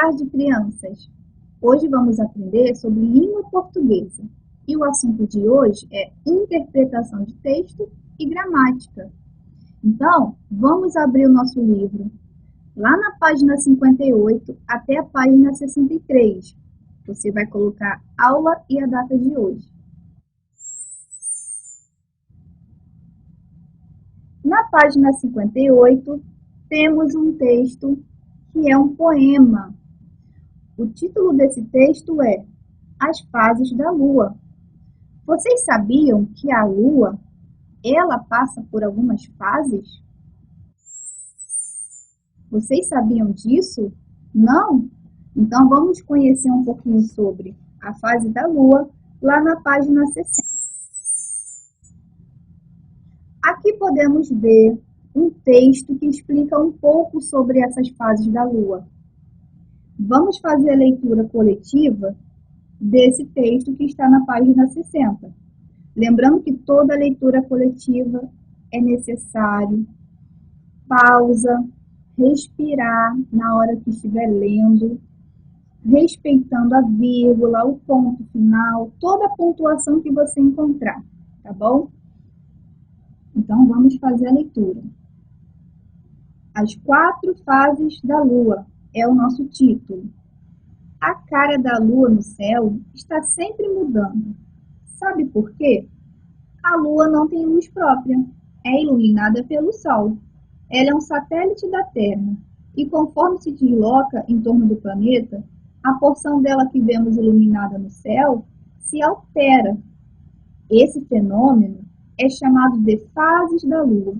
tarde, crianças! Hoje vamos aprender sobre língua portuguesa e o assunto de hoje é interpretação de texto e gramática. Então, vamos abrir o nosso livro lá na página 58 até a página 63. Você vai colocar aula e a data de hoje. Na página 58, temos um texto que é um poema. O título desse texto é As Fases da Lua. Vocês sabiam que a Lua, ela passa por algumas fases? Vocês sabiam disso? Não? Então vamos conhecer um pouquinho sobre a fase da Lua lá na página 60. Aqui podemos ver um texto que explica um pouco sobre essas fases da Lua. Vamos fazer a leitura coletiva desse texto que está na página 60. Lembrando que toda leitura coletiva é necessário pausa, respirar na hora que estiver lendo, respeitando a vírgula, o ponto final, toda a pontuação que você encontrar, tá bom? Então, vamos fazer a leitura. As 4 fases da Lua é o nosso título. A cara da Lua no céu está sempre mudando. Sabe por quê? A Lua não tem luz própria, é iluminada pelo Sol. Ela é um satélite da Terra e, conforme se desloca em torno do planeta, a porção dela que vemos iluminada no céu se altera. Esse fenômeno é chamado de fases da Lua.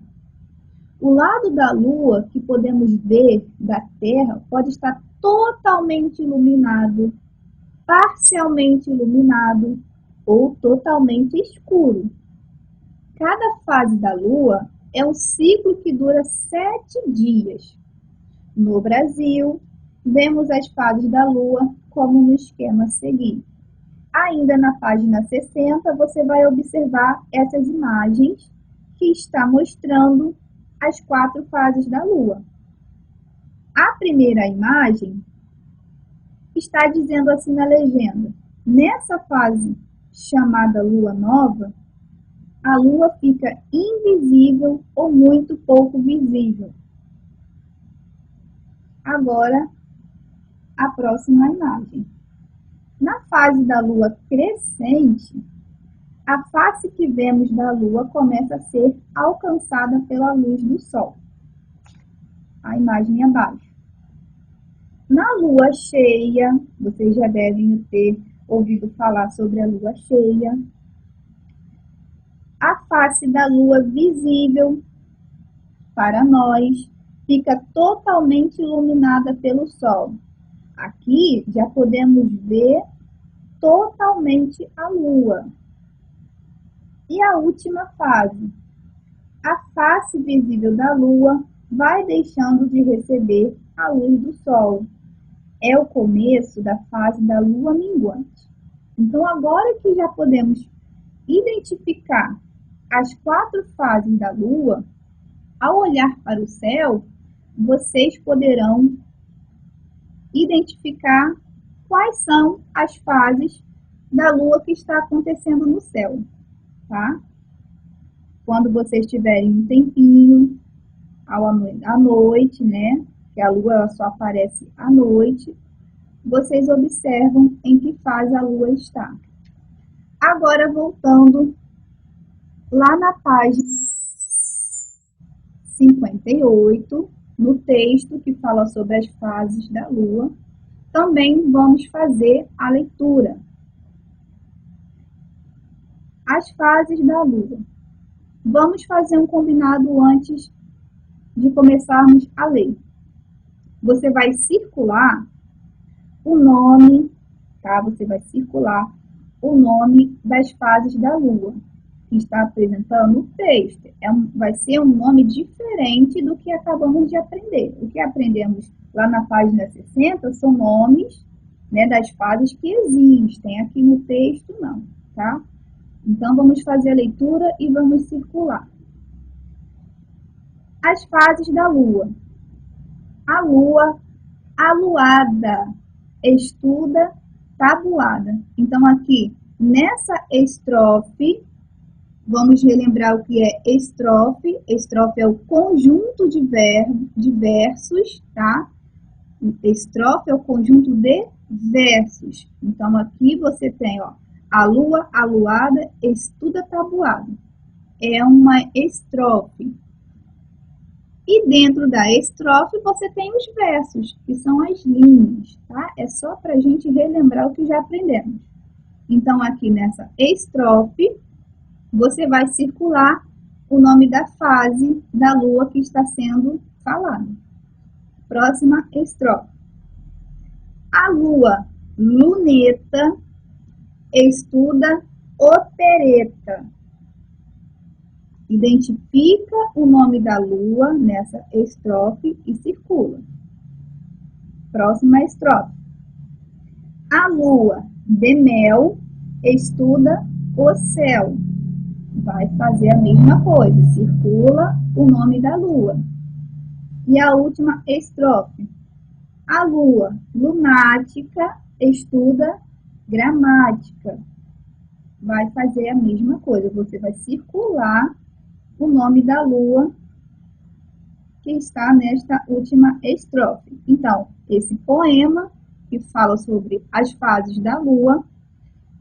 O lado da Lua que podemos ver da Terra pode estar totalmente iluminado, parcialmente iluminado ou totalmente escuro. Cada fase da Lua é um ciclo que dura 7 dias. No Brasil, vemos as fases da Lua como no esquema a seguir. Ainda na página 60, você vai observar essas imagens que está mostrando as 4 fases da Lua. A primeira imagem está dizendo assim na legenda: nessa fase chamada Lua Nova, a Lua fica invisível ou muito pouco visível. Agora, a próxima imagem. Na fase da Lua crescente, a face que vemos da Lua começa a ser alcançada pela luz do Sol. A imagem abaixo. Na Lua cheia, vocês já devem ter ouvido falar sobre a Lua cheia. A face da Lua visível para nós fica totalmente iluminada pelo Sol. Aqui já podemos ver totalmente a Lua. E a última fase. A face visível da Lua vai deixando de receber a luz do Sol. É o começo da fase da Lua minguante. Então, agora que já podemos identificar as 4 fases da Lua, ao olhar para o céu, vocês poderão identificar quais são as fases da Lua que está acontecendo no céu, tá? Quando vocês tiverem um tempinho, à noite, né? Que a Lua só aparece à noite, vocês observam em que fase a Lua está. Agora, voltando lá na página 58, no texto que fala sobre as fases da Lua, também vamos fazer a leitura. As fases da Lua. Vamos fazer um combinado antes de começarmos a ler. Você vai circular o nome, tá? Você vai circular o nome das fases da Lua, que está apresentando o texto. Vai ser um nome diferente do que acabamos de aprender. O que aprendemos lá na página 60 são nomes, né, das fases que existem. Aqui no texto, não, tá? Então, vamos fazer a leitura e vamos circular. As fases da Lua. A Lua aluada, estuda tabuada. Então, aqui, nessa estrofe, vamos relembrar o que é estrofe. Estrofe é o conjunto de versos, tá? Estrofe é o conjunto de versos. Então, aqui você tem, ó, a lua, aluada, estuda tabuada. É uma estrofe. E dentro da estrofe você tem os versos, que são as linhas, tá? É só para a gente relembrar o que já aprendemos. Então, aqui nessa estrofe, você vai circular o nome da fase da lua que está sendo falada. Próxima estrofe. A lua, luneta, estuda opereta. Identifica o nome da lua nessa estrofe e circula. Próxima estrofe. A lua de mel estuda o céu. Vai fazer a mesma coisa, circula o nome da lua. E a última estrofe. A lua lunática estuda gramática. Vai fazer a mesma coisa, você vai circular o nome da lua que está nesta última estrofe. Então, esse poema que fala sobre as fases da lua,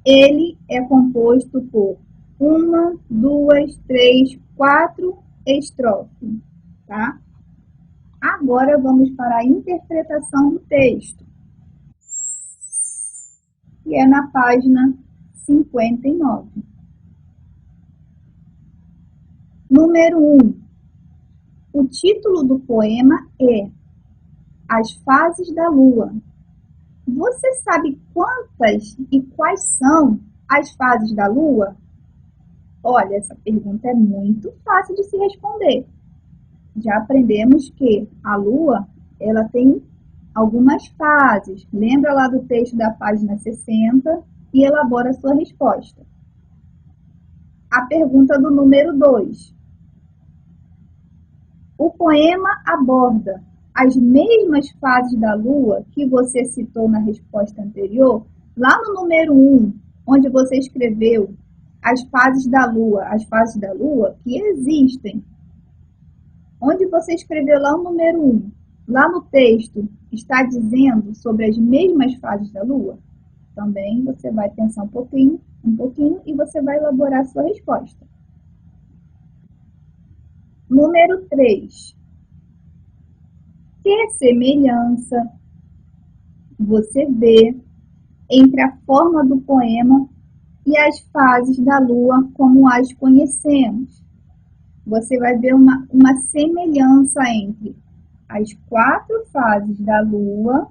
ele é composto por 1, 2, 3, 4 estrofes, tá? Agora vamos para a interpretação do texto, que é na página 59. Número 1. O título do poema é As Fases da Lua. Você sabe quantas e quais são as fases da Lua? Olha, essa pergunta é muito fácil de se responder. Já aprendemos que a Lua, ela tem algumas fases. Lembra lá do texto da página 60 e elabora a sua resposta. A pergunta do número 2. O poema aborda as mesmas fases da Lua que você citou na resposta anterior, lá no número 1, onde você escreveu as fases da Lua que existem. Onde você escreveu lá o número 1, lá no texto, está dizendo sobre as mesmas fases da Lua? Também você vai pensar um pouquinho e você vai elaborar a sua resposta. Número 3. Que semelhança você vê entre a forma do poema e as fases da Lua como as conhecemos? Você vai ver uma semelhança entre as 4 fases da Lua,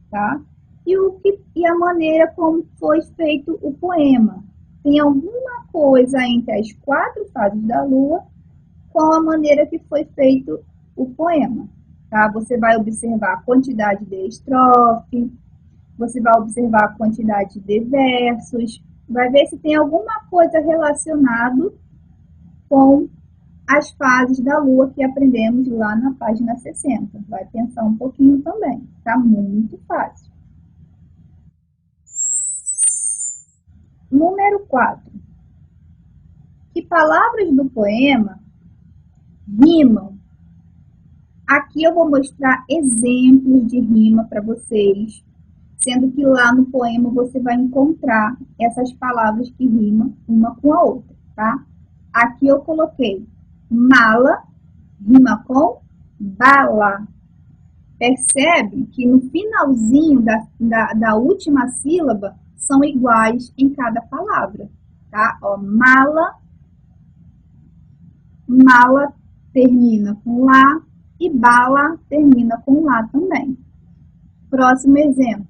tá? E a maneira como foi feito o poema. Tem alguma coisa entre as 4 fases da Lua com a maneira que foi feito o poema, tá? Você vai observar a quantidade de estrofe, você vai observar a quantidade de versos, vai ver se tem alguma coisa relacionada com as fases da Lua que aprendemos lá na página 60. Vai pensar um pouquinho também, tá muito fácil. Número 4. Que palavras do poema rimam? Aqui eu vou mostrar exemplos de rima para vocês, sendo que lá no poema você vai encontrar essas palavras que rimam uma com a outra, tá? Aqui eu coloquei mala, rima com bala. Percebe que no finalzinho da última sílaba são iguais em cada palavra, tá? Ó, mala termina com lá e bala termina com lá também. Próximo exemplo.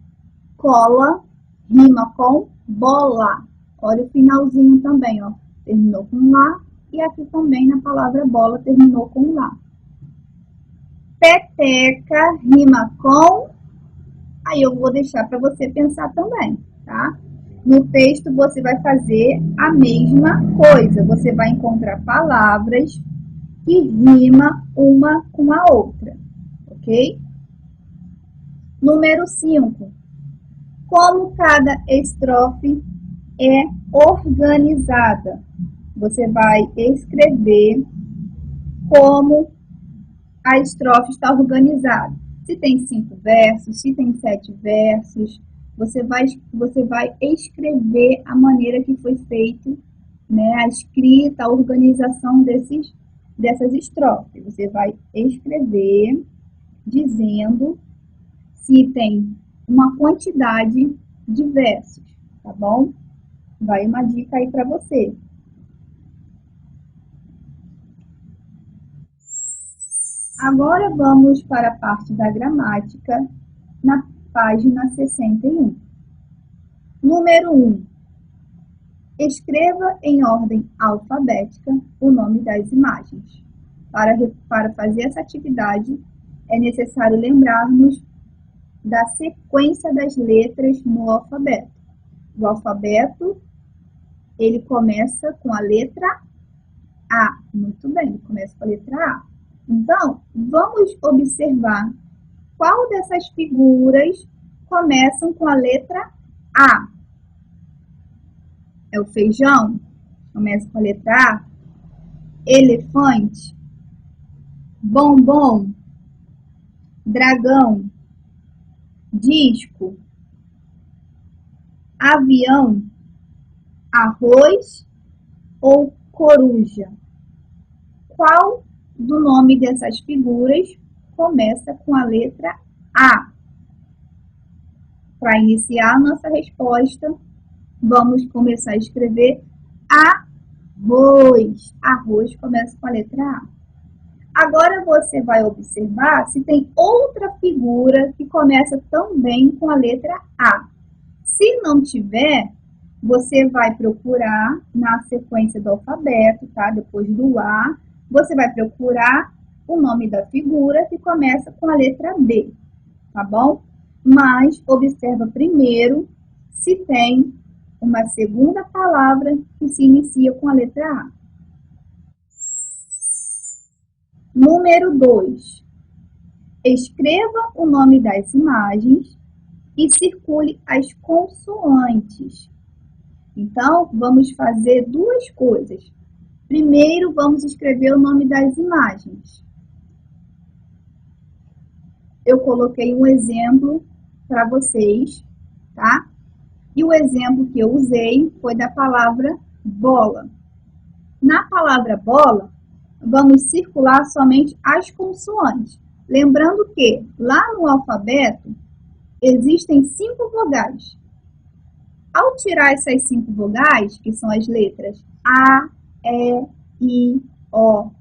Cola rima com bola. Olha o finalzinho também, ó. Terminou com lá e aqui também na palavra bola terminou com lá. Peteca rima com... Aí eu vou deixar para você pensar também, tá? No texto você vai fazer a mesma coisa. Você vai encontrar palavras que rimam uma com a outra, ok? Número 5. Como cada estrofe é organizada? Você vai escrever como a estrofe está organizada. Se tem 5 versos, se tem 7 versos, você vai escrever a maneira que foi feito, né, a escrita, a organização dessas estrofes. Você vai escrever dizendo se tem uma quantidade de versos, tá bom? Vai uma dica aí para você. Agora vamos para a parte da gramática, na página 61. Número 1. Escreva em ordem alfabética o nome das imagens. Para fazer essa atividade, é necessário lembrarmos da sequência das letras no alfabeto. O alfabeto, ele começa com a letra A. Muito bem, ele começa com a letra A. Então, vamos observar qual dessas figuras começam com a letra A. É o feijão? Começa com a letra A. Elefante. Bombom. Dragão. Disco. Avião. Arroz ou coruja? Qual do nome dessas figuras começa com a letra A? Para iniciar a nossa resposta, vamos começar a escrever arroz. Arroz começa com a letra A. Agora você vai observar se tem outra figura que começa também com a letra A. Se não tiver, você vai procurar na sequência do alfabeto, tá? Depois do A, você vai procurar o nome da figura que começa com a letra B, tá bom? Mas observa primeiro se tem uma segunda palavra que se inicia com a letra A. Número 2. Escreva o nome das imagens e circule as consoantes. Então, vamos fazer duas coisas. Primeiro, vamos escrever o nome das imagens. Eu coloquei um exemplo para vocês, tá? E o exemplo que eu usei foi da palavra bola. Na palavra bola, vamos circular somente as consoantes. Lembrando que lá no alfabeto existem 5 vogais. Ao tirar essas 5 vogais, que são as letras A, E, I, O,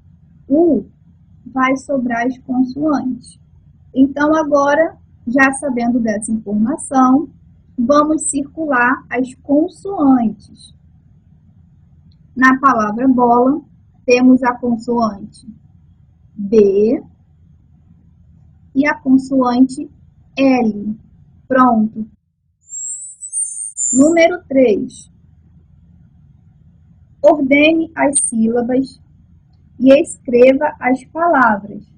U, vai sobrar as consoantes. Então, agora, já sabendo dessa informação, vamos circular as consoantes. Na palavra bola, temos a consoante B e a consoante L. Pronto. Número 3. Ordene as sílabas e escreva as palavras.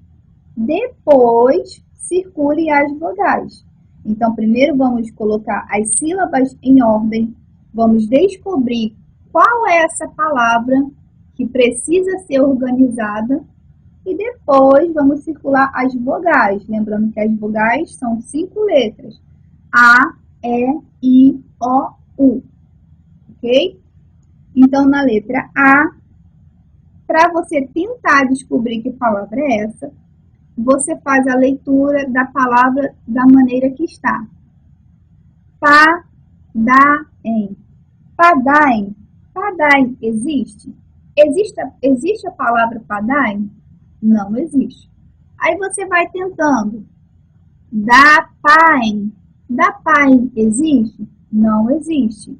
Depois, circule as vogais. Então, primeiro vamos colocar as sílabas em ordem. Vamos descobrir qual é essa palavra que precisa ser organizada. E depois vamos circular as vogais. Lembrando que as vogais são 5 letras. A, E, I, O, U. Ok? Então, na letra A, para você tentar descobrir que palavra é essa, você faz a leitura da palavra da maneira que está. Padaem. Padaem. Padaem existe? Existe a palavra padaem? Não existe. Aí você vai tentando. Dapaem. Dapaem existe? Não existe.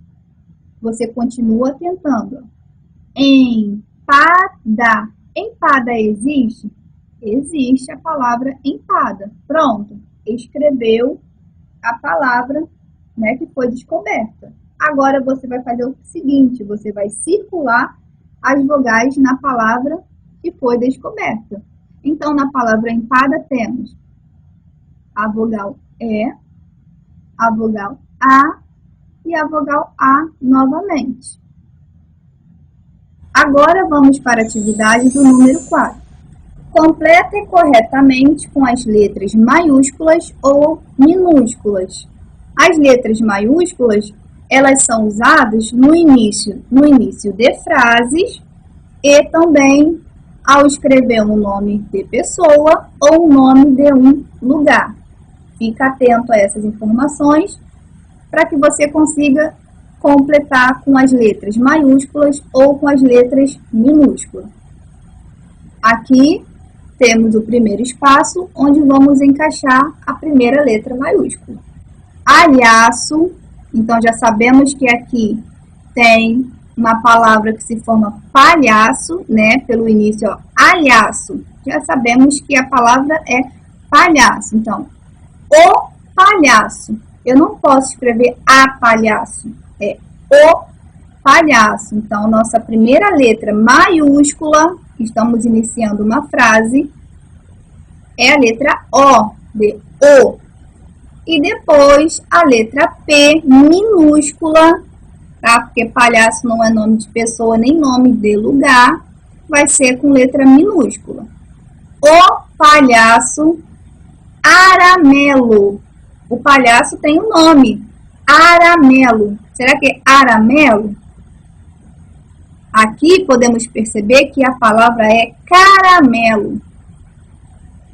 Você continua tentando. Empada. Empada existe? Existe a palavra empada. Pronto. Escreveu a palavra, né, que foi descoberta. Agora você vai fazer o seguinte, você vai circular as vogais na palavra que foi descoberta. Então, na palavra empada temos a vogal E, a vogal A e a vogal A novamente. Agora vamos para a atividade do número 4. Complete corretamente com as letras maiúsculas ou minúsculas. As letras maiúsculas, elas são usadas no início de frases e também ao escrever um nome de pessoa ou um nome de um lugar. Fica atento a essas informações para que você consiga completar com as letras maiúsculas ou com as letras minúsculas. Aqui temos o primeiro espaço, onde vamos encaixar a primeira letra maiúscula. Alhaço, então já sabemos que aqui tem uma palavra que se forma palhaço, né? Pelo início, ó, alhaço. Já sabemos que a palavra é palhaço. Então, o palhaço. Eu não posso escrever a palhaço, é o palhaço. Então, nossa primeira letra maiúscula, estamos iniciando uma frase, é a letra O, de O. E depois a letra P minúscula, tá? Porque palhaço não é nome de pessoa nem nome de lugar, vai ser com letra minúscula. O palhaço Aramelo. O palhaço tem um nome, Aramelo. Será que é Aramelo? Aqui podemos perceber que a palavra é caramelo.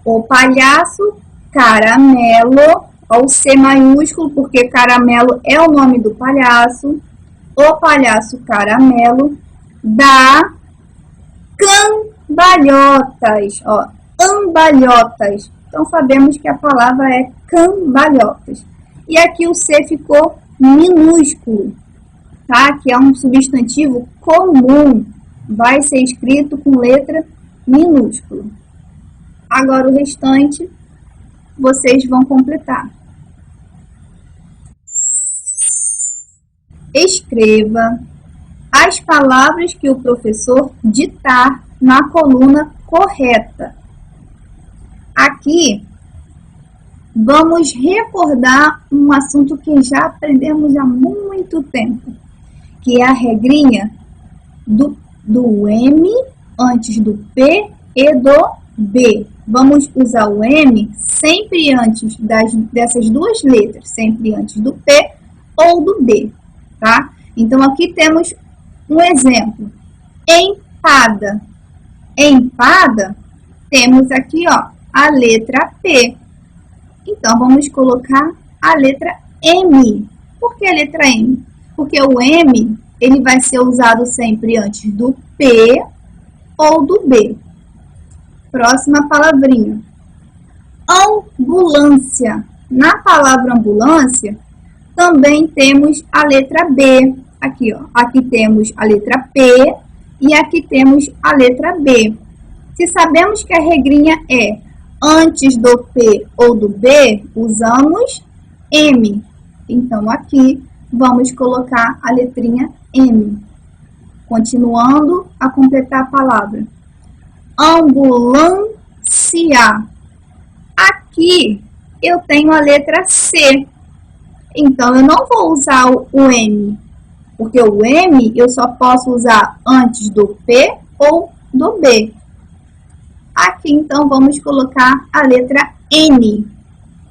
O palhaço caramelo, ou C maiúsculo, porque caramelo é o nome do palhaço. O palhaço caramelo dá cambalhotas, ó, ambalhotas. Então, sabemos que a palavra é cambalhotas. E aqui o C ficou minúsculo, tá? Que é um substantivo comum. Vai ser escrito com letra minúscula. Agora, o restante, vocês vão completar. Escreva as palavras que o professor ditar na coluna correta. Aqui, vamos recordar um assunto que já aprendemos há muito tempo, que é a regrinha do M antes do P e do B. Vamos usar o M sempre antes dessas duas letras, sempre antes do P ou do B, tá? Então, aqui temos um exemplo. Empada. Empada, temos aqui, ó, a letra P. Então, vamos colocar a letra M. Por que a letra M? Porque o M, ele vai ser usado sempre antes do P ou do B. Próxima palavrinha. Ambulância. Na palavra ambulância, também temos a letra B. Aqui, ó. Aqui temos a letra P e aqui temos a letra B. Se sabemos que a regrinha é antes do P ou do B, usamos M. Então, aqui, vamos colocar a letrinha M. Continuando a completar a palavra. Ambulância. Aqui, eu tenho a letra C. Então, eu não vou usar o M. Porque o M, eu só posso usar antes do P ou do B. Aqui, então, vamos colocar a letra N,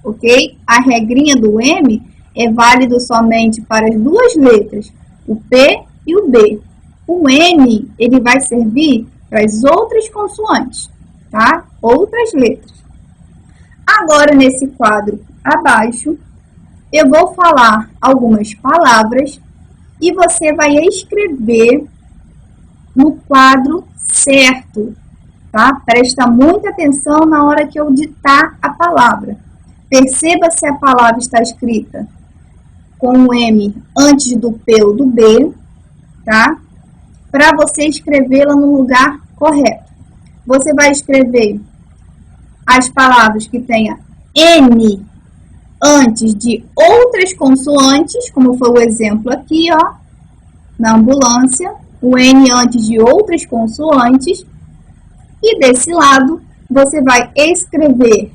ok? A regrinha do M é válido somente para as duas letras, o P e o B. O N, ele vai servir para as outras consoantes, tá? Outras letras. Agora, nesse quadro abaixo, eu vou falar algumas palavras e você vai escrever no quadro certo. Tá? Presta muita atenção na hora que eu ditar a palavra. Perceba se a palavra está escrita com o M antes do P ou do B, tá? Para você escrevê-la no lugar correto. Você vai escrever as palavras que tenha N antes de outras consoantes, como foi o exemplo aqui, ó, na ambulância, o N antes de outras consoantes. E desse lado, você vai escrever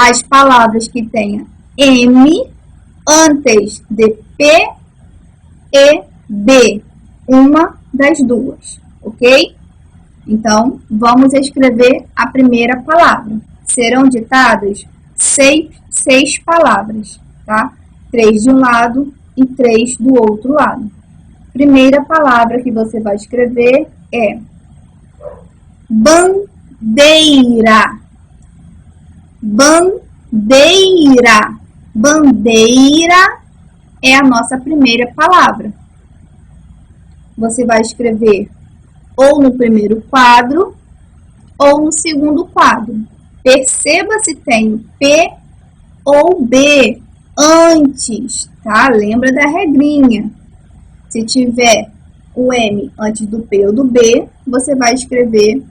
as palavras que tenham M antes de P e B, uma das duas, ok? Então, vamos escrever a primeira palavra. Serão ditadas seis palavras, tá? 3 de um lado e 3 do outro lado. Primeira palavra que você vai escrever é bandeira. Bandeira. Bandeira é a nossa primeira palavra. Você vai escrever ou no primeiro quadro ou no segundo quadro. Perceba se tem P ou B antes, tá? Lembra da regrinha. Se tiver o M antes do P ou do B, você vai escrever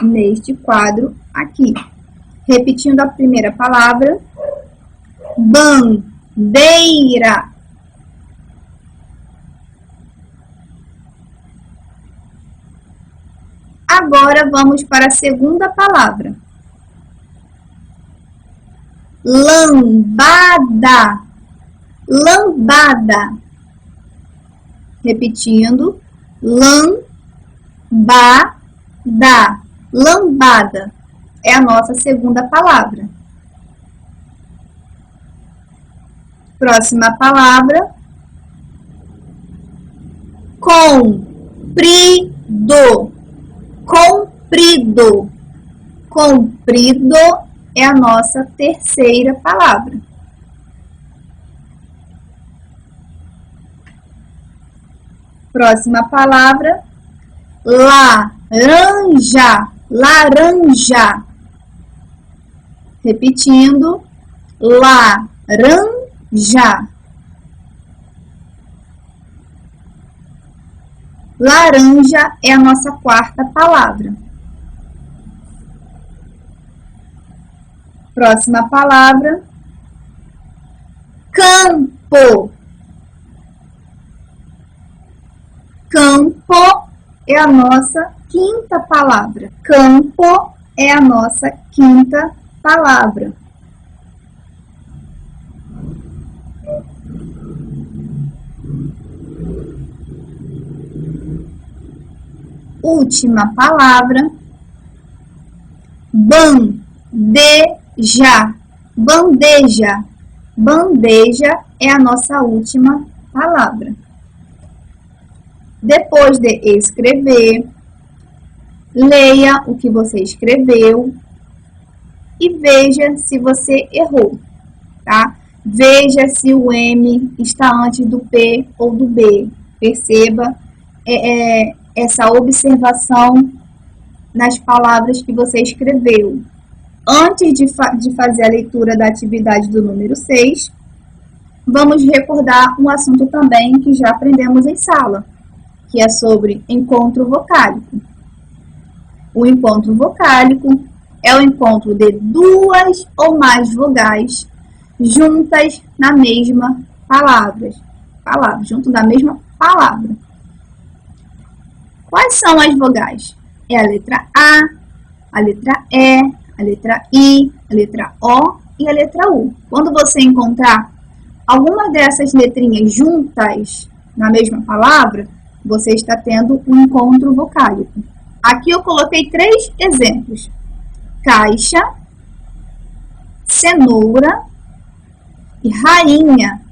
neste quadro aqui. Repetindo a primeira palavra, bandeira. Agora vamos para a segunda palavra. Lambada. Lambada. Repetindo, lambada. Lambada é a nossa segunda palavra. Próxima palavra, comprido. Comprido. Comprido é a nossa terceira palavra. Próxima palavra, laranja. Laranja. Repetindo, laranja. Laranja é a nossa quarta palavra. Próxima palavra, campo. Campo é a nossa quinta palavra. Campo é a nossa quinta palavra. Última palavra, bandeja. Bandeja. Bandeja é a nossa última palavra. Depois de escrever, leia o que você escreveu e veja se você errou, tá? Veja se o M está antes do P ou do B. Perceba essa observação nas palavras que você escreveu. Antes de fazer a leitura da atividade do número 6, vamos recordar um assunto também que já aprendemos em sala, que é sobre encontro vocálico. O encontro vocálico é o encontro de duas ou mais vogais juntas na mesma palavra. Junto da mesma palavra. Quais são as vogais? É a letra a letra E, a letra I, a letra O e a letra U. Quando você encontrar alguma dessas letrinhas juntas na mesma palavra, você está tendo um encontro vocálico. Aqui eu coloquei 3 exemplos. Caixa, cenoura e rainha.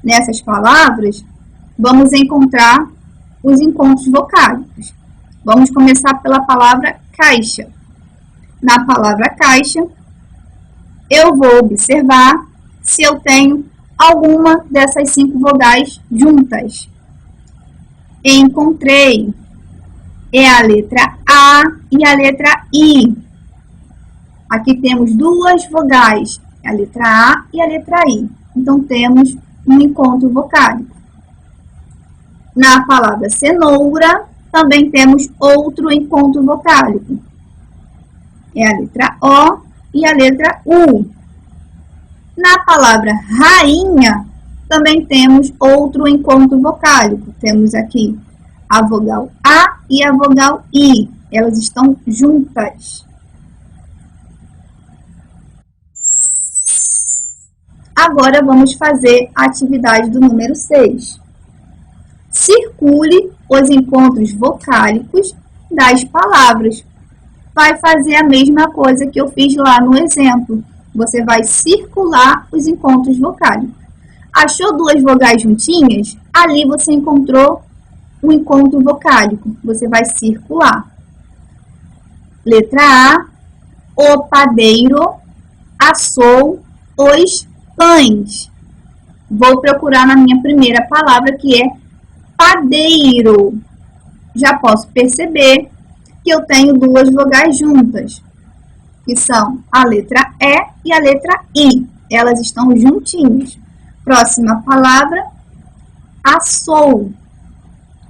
Nessas palavras, vamos encontrar os encontros vocálicos. Vamos começar pela palavra caixa. Na palavra caixa, eu vou observar se eu tenho alguma dessas 5 vogais juntas. Encontrei. É a letra A e a letra I. Aqui temos 2 vogais, a letra A e a letra I. Então, temos um encontro vocálico. Na palavra cenoura, também temos outro encontro vocálico. É a letra O e a letra U. Na palavra rainha, também temos outro encontro vocálico. Temos aqui a vogal A e a vogal I. Elas estão juntas. Agora vamos fazer a atividade do número 6. Circule os encontros vocálicos das palavras. Vai fazer a mesma coisa que eu fiz lá no exemplo. Você vai circular os encontros vocálicos. Achou duas vogais juntinhas? Ali você encontrou um encontro vocálico. Você vai circular. Letra A, o padeiro assou os pães. Vou procurar na minha primeira palavra, que é padeiro. Já posso perceber que eu tenho duas vogais juntas, que são a letra E e a letra I. Elas estão juntinhas. Próxima palavra, assou.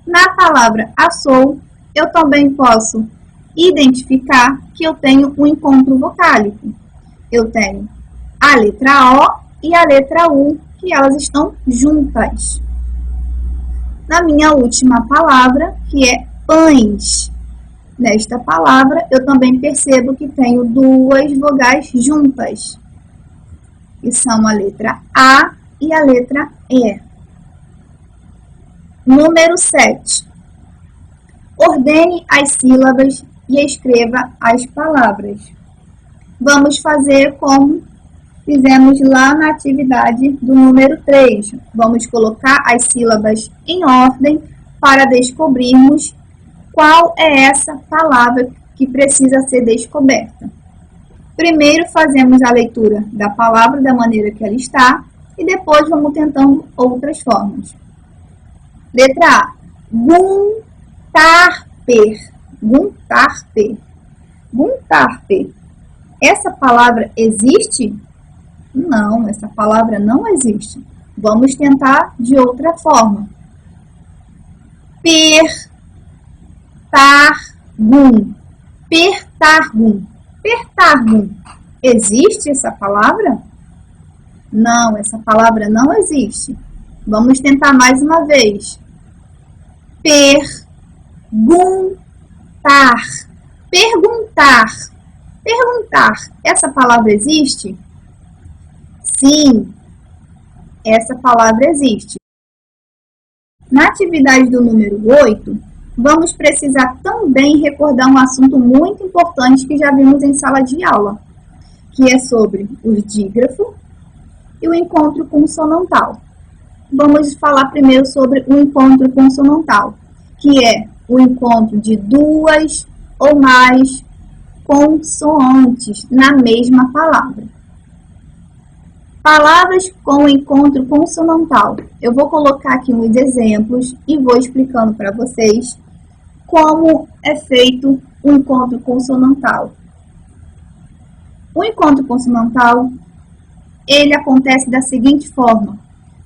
Na palavra assou, eu também posso identificar que eu tenho um encontro vocálico. Eu tenho a letra O e a letra U, que elas estão juntas. Na minha última palavra, que é pães. Nesta palavra, eu também percebo que tenho duas vogais juntas, que são a letra A e a letra E. Número 7. Ordene as sílabas e escreva as palavras. Vamos fazer como fizemos lá na atividade do número 3. Vamos colocar as sílabas em ordem para descobrirmos qual é essa palavra que precisa ser descoberta. Primeiro fazemos a leitura da palavra da maneira que ela está e depois vamos tentando outras formas. Letra A. Guntarper. Guntarper. Guntarper. Essa palavra existe? Não, essa palavra não existe. Vamos tentar de outra forma. Pertargum. Pertargum. Pertargum. Existe essa palavra? Não, essa palavra não existe. Vamos tentar mais uma vez. Perguntar. Perguntar. Perguntar. Essa palavra existe? Sim, essa palavra existe. Na atividade do número 8, vamos precisar também recordar um assunto muito importante que já vimos em sala de aula, que é sobre o dígrafo e o encontro consonantal. Vamos falar primeiro sobre o encontro consonantal, que é o encontro de duas ou mais consoantes na mesma palavra. Palavras com encontro consonantal. Eu vou colocar aqui uns exemplos e vou explicando para vocês como é feito o encontro consonantal. O encontro consonantal, ele acontece da seguinte forma: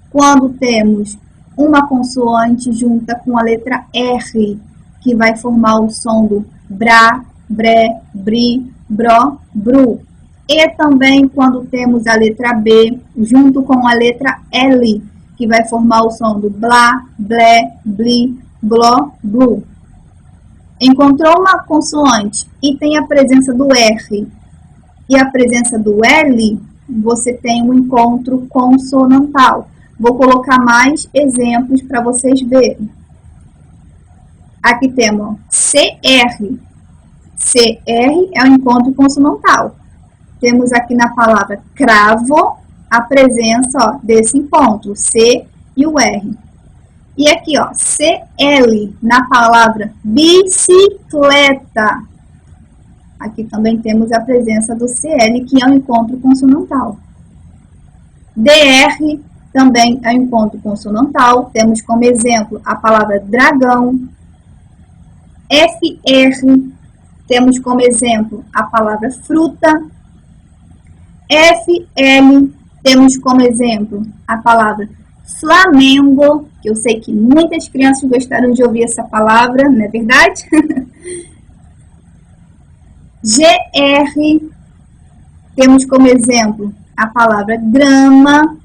quando temos uma consoante junta com a letra R, que vai formar o som do brá, bré, bri, bró, bru. E também quando temos a letra B junto com a letra L, que vai formar o som do blá, blé, bli, bló, blu. Encontrou uma consoante e tem a presença do R e a presença do L, você tem um encontro consonantal. Vou colocar mais exemplos para vocês verem. Aqui temos CR. CR é o encontro consonantal. Temos aqui na palavra cravo a presença desse encontro, C e o R. E aqui, CL, na palavra bicicleta. Aqui também temos a presença do CL, que é um encontro consonantal. DR também é um encontro consonantal. Temos como exemplo a palavra dragão. FR, temos como exemplo a palavra fruta. FL, temos como exemplo a palavra Flamengo, que eu sei que muitas crianças gostaram de ouvir essa palavra, não é verdade? GR, temos como exemplo a palavra grama.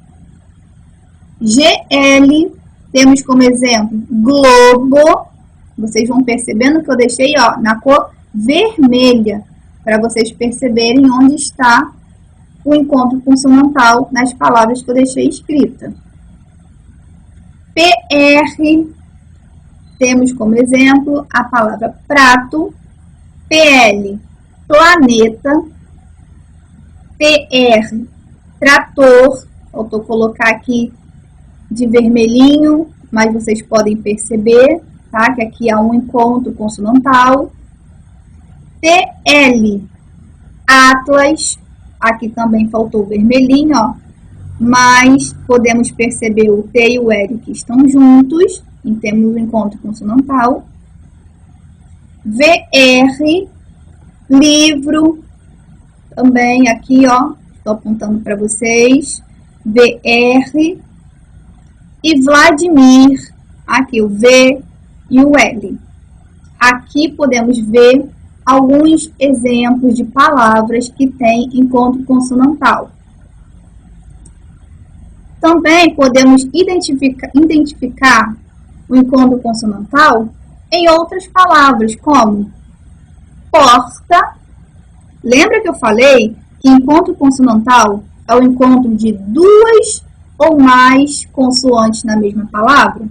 GL, temos como exemplo globo. Vocês vão percebendo que eu deixei na cor vermelha, para vocês perceberem onde está o encontro consonantal nas palavras que eu deixei escrita. PR, temos como exemplo a palavra prato, PL, planeta, PR, trator, eu estou colocar aqui de vermelhinho, mas vocês podem perceber, tá? Que aqui há um encontro consonantal. TL, Atlas, aqui também faltou o vermelhinho, ó, mas podemos perceber o T e o L que estão juntos, e temos um encontro consonantal. VR, livro, também aqui, ó, estou apontando para vocês, VR, e Vladimir, aqui o V e o L. Aqui podemos ver alguns exemplos de palavras que têm encontro consonantal. Também podemos identificar o encontro consonantal em outras palavras, como porta. Lembra que eu falei que encontro consonantal é o encontro de duas ou mais consoantes na mesma palavra?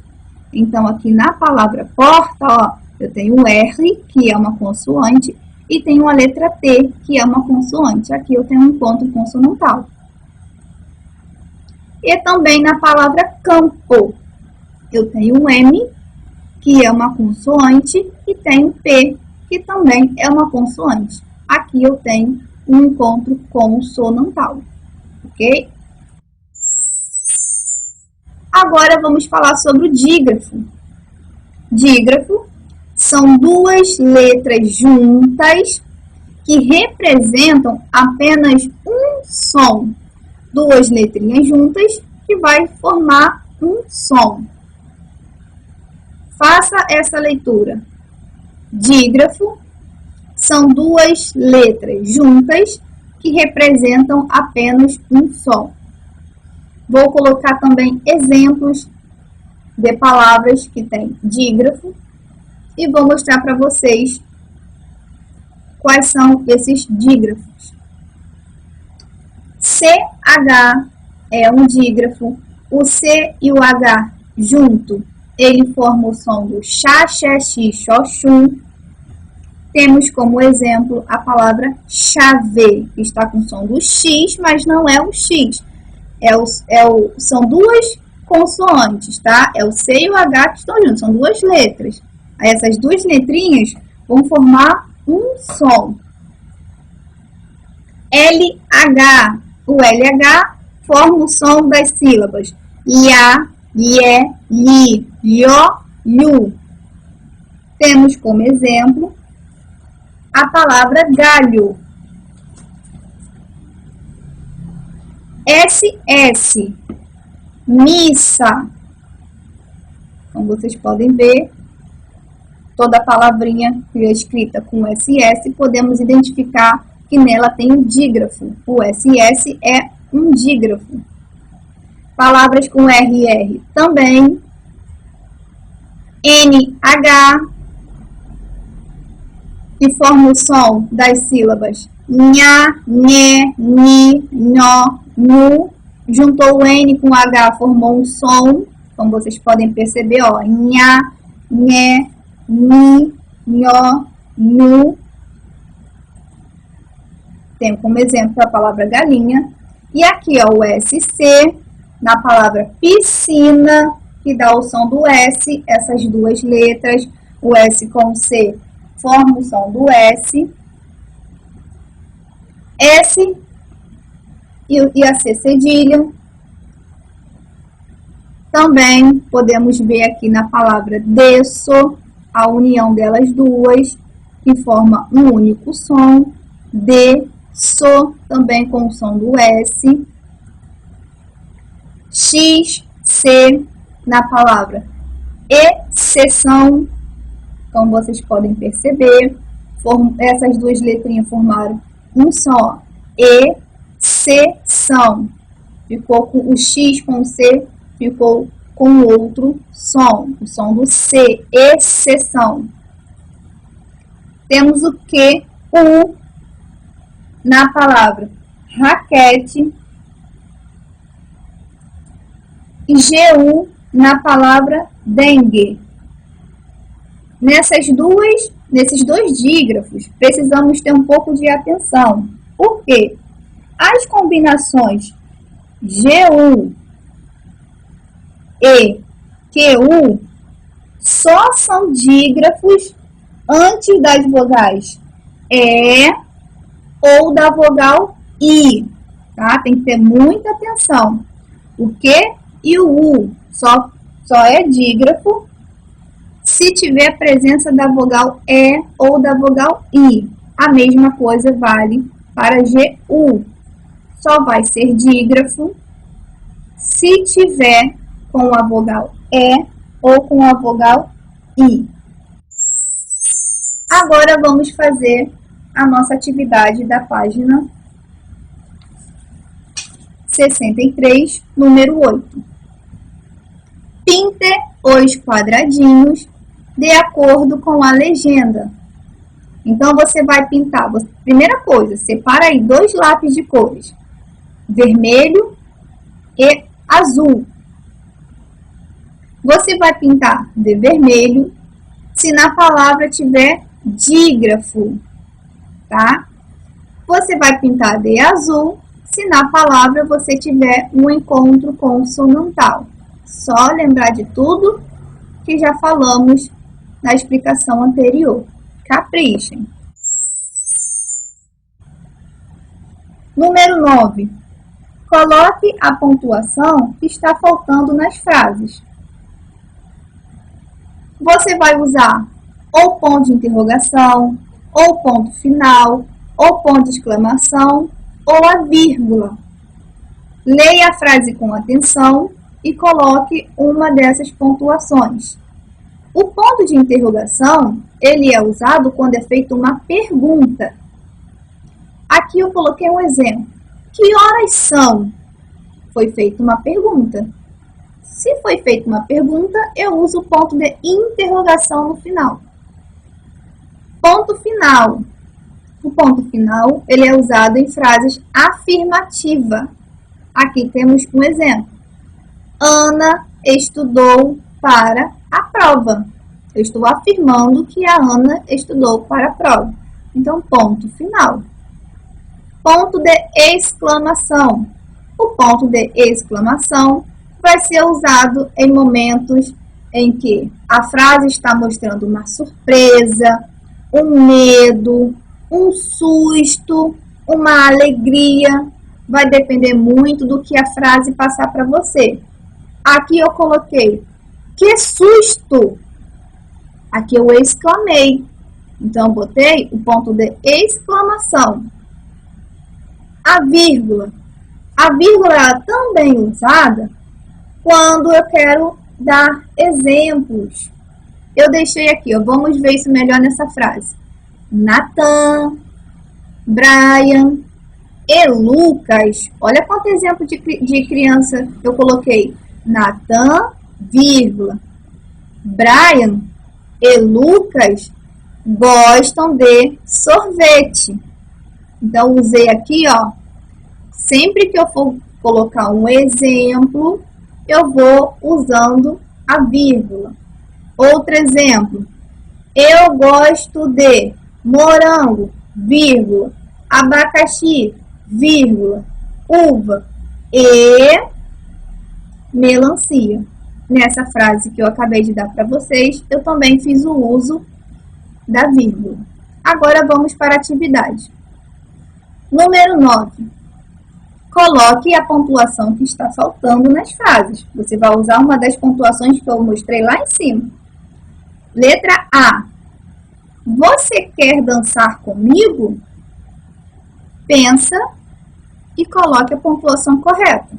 Então, aqui na palavra porta, ó, eu tenho o R, que é uma consoante, e tenho a letra T, que é uma consoante. Aqui eu tenho um encontro consonantal. E também na palavra campo, eu tenho um M, que é uma consoante, e tenho P, que também é uma consoante. Aqui eu tenho um encontro consonantal, ok? Agora vamos falar sobre o dígrafo. Dígrafo são duas letras juntas que representam apenas um som. Duas letrinhas juntas que vai formar um som. Faça essa leitura. Dígrafo são duas letras juntas que representam apenas um som. Vou colocar também exemplos de palavras que têm dígrafo e vou mostrar para vocês quais são esses dígrafos. CH é um dígrafo. O C e o H junto, ele forma o som do chá, xé, xi, xó, xum. Temos como exemplo a palavra chave, que está com o som do X, mas não é o X. São duas consoantes, tá? É o C e o H que estão juntos, são duas letras. Aí essas duas letrinhas vão formar um som. LH, o LH forma o som das sílabas Iá, Ié, Li, Ió, Lu. Temos como exemplo a palavra galho. SS, missa. Como vocês podem ver, toda palavrinha que é escrita com SS, podemos identificar que nela tem um dígrafo. O SS é um dígrafo. Palavras com RR também. NH, que forma o som das sílabas nha, nhé, ni, nó, nu. Juntou o N com o H, formou um som, como vocês podem perceber, ó, nha, nhé, ni, nó, nu. Tem como exemplo a palavra galinha. E aqui, ó, o SC, na palavra piscina, que dá o som do S, essas duas letras, o S com o C, forma o som do S. S e a C cedilha. Também podemos ver aqui na palavra desso, a união delas duas, que forma um único som. So, também com o som do S. X, C, na palavra exceção, como vocês podem perceber, essas duas letrinhas formaram um som. Exceção. Ficou com o X com o C, ficou com outro som, o som do C, exceção. Temos o Q, U, na palavra raquete, e GU na palavra dengue. Nesses dois dígrafos, precisamos ter um pouco de atenção. Por quê? As combinações GU e QU só são dígrafos antes das vogais E ou da vogal I, tá? Tem que ter muita atenção. O Q e o U só é dígrafo se tiver presença da vogal E ou da vogal I. A mesma coisa vale para GU. Só vai ser dígrafo se tiver com a vogal E ou com a vogal I. Agora vamos fazer a nossa atividade da página 63, número 8. Pinte os quadradinhos de acordo com a legenda. Então, você vai pintar, primeira coisa, separa aí 2 lápis de cores, vermelho e azul. Você vai pintar de vermelho se na palavra tiver dígrafo, tá? Você vai pintar de azul se na palavra você tiver um encontro consonantal. Só lembrar de tudo que já falamos na explicação anterior. Caprichem. Número 9. Coloque a pontuação que está faltando nas frases. Você vai usar ou ponto de interrogação, ou ponto final, ou ponto de exclamação, ou a vírgula. Leia a frase com atenção e coloque uma dessas pontuações. O ponto de interrogação, ele é usado quando é feita uma pergunta. Aqui eu coloquei um exemplo. Que horas são? Foi feita uma pergunta. Se foi feita uma pergunta, eu uso o ponto de interrogação no final. Ponto final. O ponto final, ele é usado em frases afirmativas. Aqui temos um exemplo. Ana estudou para a prova. Eu estou afirmando que a Ana estudou para a prova. Então, ponto final. Ponto de exclamação. O ponto de exclamação vai ser usado em momentos em que a frase está mostrando uma surpresa, um medo, um susto, uma alegria. Vai depender muito do que a frase passar para você. Aqui eu coloquei, que susto! Aqui eu exclamei. Então, eu botei o ponto de exclamação. A vírgula. A vírgula é também usada quando eu quero dar exemplos. Eu deixei aqui, ó, vamos ver isso melhor nessa frase. Nathan, Brian e Lucas. Olha quanto exemplo de criança eu coloquei. Nathan, vírgula. Brian e Lucas gostam de sorvete. Então, usei aqui, ó. Sempre que eu for colocar um exemplo, eu vou usando a vírgula. Outro exemplo. Eu gosto de morango, vírgula, abacaxi, vírgula, uva e melancia. Nessa frase que eu acabei de dar para vocês, eu também fiz o uso da vírgula. Agora vamos para a atividade. Número 9. Coloque a pontuação que está faltando nas frases. Você vai usar uma das pontuações que eu mostrei lá em cima. Letra A. Você quer dançar comigo? Pensa e coloque a pontuação correta.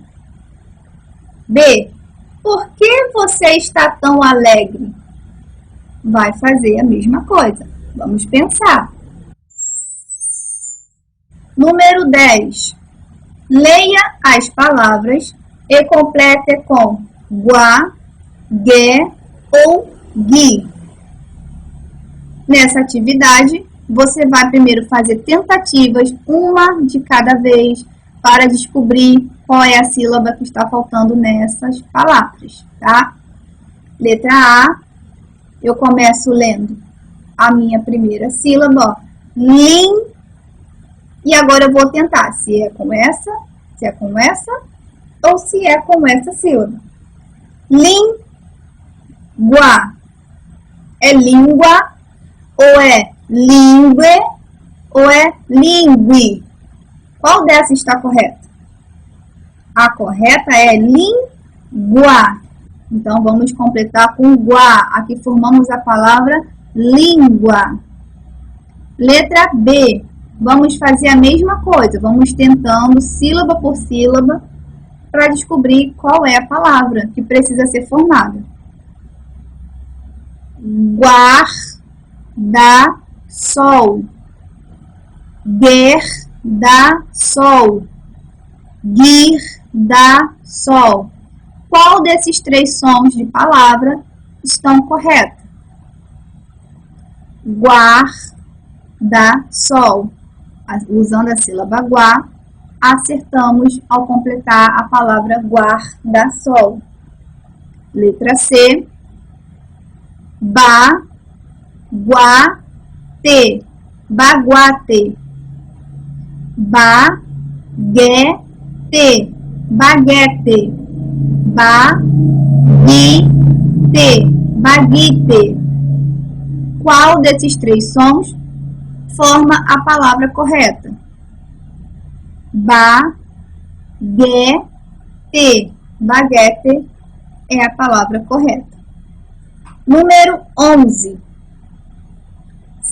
B. Por que você está tão alegre? Vai fazer a mesma coisa. Vamos pensar. Número 10. Leia as palavras e complete com gua, gue ou gui. Nessa atividade, você vai primeiro fazer tentativas, uma de cada vez. para descobrir qual é a sílaba que está faltando nessas palavras, tá? Letra A, eu começo lendo a minha primeira sílaba, ó, lim, e agora eu vou tentar se é com essa ou se é com essa sílaba. Língua, é língua, ou é lingue, ou é lingue? Qual dessas está correta? A correta é língua. Então, vamos completar com guá. Aqui formamos a palavra língua. Letra B. Vamos fazer a mesma coisa. Vamos tentando sílaba por sílaba para descobrir qual é a palavra que precisa ser formada. Guarda-sol. Guarda-sol. Guirda-sol. Qual desses três sons de palavra estão corretos? Guarda-sol. Usando a sílaba guá, acertamos ao completar a palavra guarda-sol. Letra C. Baguate. Baguate. Baguete. Baguete. Baguite. Baguite. Qual desses três sons forma a palavra correta? Baguete. Baguete é a palavra correta. Número 11.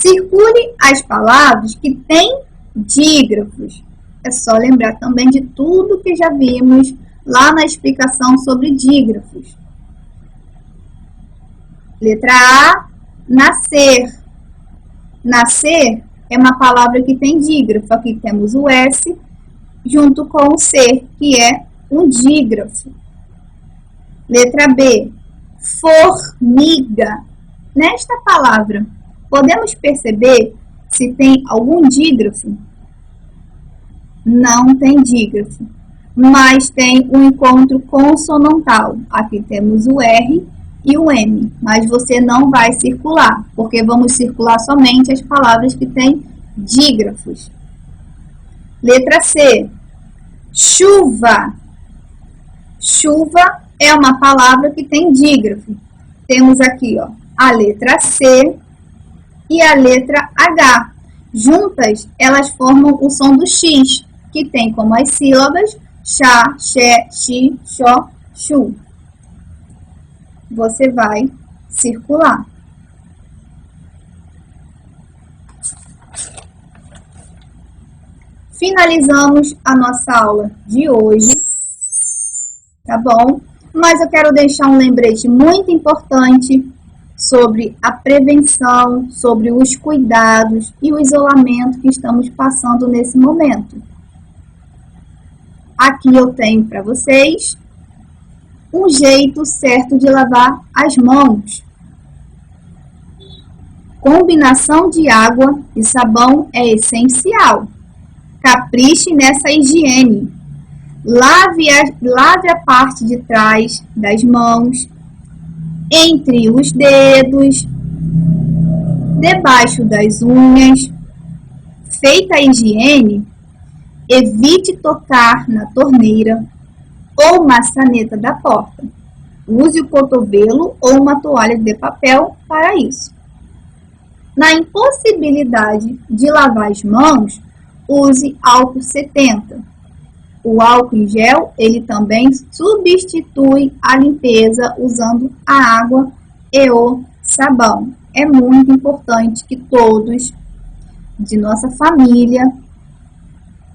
Circule as palavras que têm dígrafos. É só lembrar também de tudo que já vimos lá na explicação sobre dígrafos. Letra A, nascer. Nascer é uma palavra que tem dígrafo. Aqui temos o S junto com o C, que é um dígrafo. Letra B, formiga. Nesta palavra, podemos perceber se tem algum dígrafo? Não tem dígrafo, mas tem um encontro consonantal. Aqui temos o R e o M, mas você não vai circular, porque vamos circular somente as palavras que têm dígrafos. Letra C, chuva. Chuva é uma palavra que tem dígrafo. Temos aqui, ó, a letra C e a letra H. Juntas, elas formam o som do X, que tem como as sílabas chá, xé, xi, xó, chu. Você vai circular. Finalizamos a nossa aula de hoje, tá bom? Mas eu quero deixar um lembrete muito importante sobre a prevenção, sobre os cuidados e o isolamento que estamos passando nesse momento. Aqui eu tenho para vocês um jeito certo de lavar as mãos. Combinação de água e sabão é essencial. Capriche nessa higiene. Lave a parte de trás das mãos, entre os dedos, debaixo das unhas. Feita a higiene, evite tocar na torneira ou maçaneta da porta. Use o cotovelo ou uma toalha de papel para isso. Na impossibilidade de lavar as mãos, use álcool 70. O álcool em gel, ele também substitui a limpeza usando a água e o sabão. É muito importante que todos de nossa família,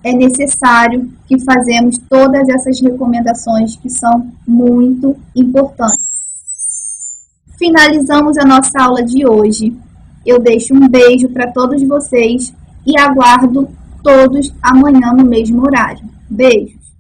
é necessário que fazemos todas essas recomendações que são muito importantes. Finalizamos a nossa aula de hoje. Eu deixo um beijo para todos vocês e aguardo todos amanhã no mesmo horário. Beijo!